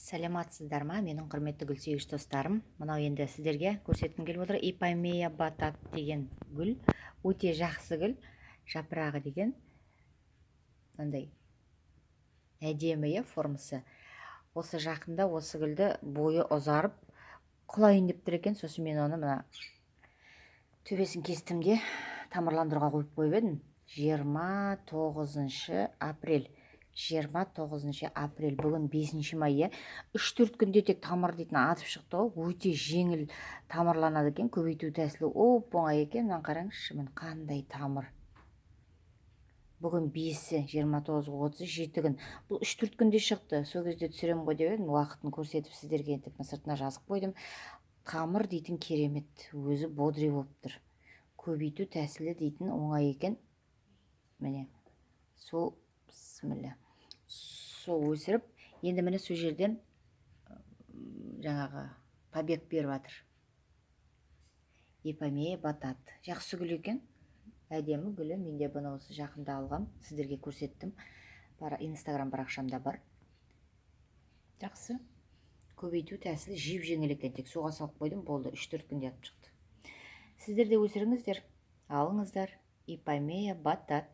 Саламатсыздар ма, менің құрметті гүлсүйгіш достарым. Мынау енді сіздерге көрсеткім келіп отыр. Ипомея батат деген гүл өте жақсы гүл. Жапырағы деген мынандай әдемі формасы. Осы жақында осы гүлді бойы ұзарып құлайын деп тұр екен. Сосын мен оны мына төбесін кестім де тамырландыруға қойып едім. 29 апрель бүгін 5 май. 3-4 күнде тек тамыр дейтін атып шықты ғой. Өте жеңіл тамырланады екен. Көбейту тәсілі оп-оңай екен. Мынаны қараңызшы, міне қандай тамыр. Бүгін 5-і 29-30 күн. Бұл 3-4 күнде шықты. Сол кезде түсірем ғой деп едім. Уақытын көрсетіп сіздерге сыртына жазып қойдым. Тамыр дейтін керемет. Өзі бодрый болып тұр. Көбейту тәсілі дейтін оңай екен. Міне сол бісміллә. Сол өсіріп, енді міне сол жерден жаңағы побег беріп жатыр. Ипомея батат. Жақсы гүл екен. Әдемі гүлі. Мен де бұны осы жақында алғам. Сіздерге көрсеттім. Инстаграм парақшамда бар. Жақсы. Көбейту тәсілі жеп жеңіл екен. Тек суға салып қойдым, болды. 3-4 күнде атып шықты. Сіздер де өсіріңіздер, алыңыздар. Ипомея батат.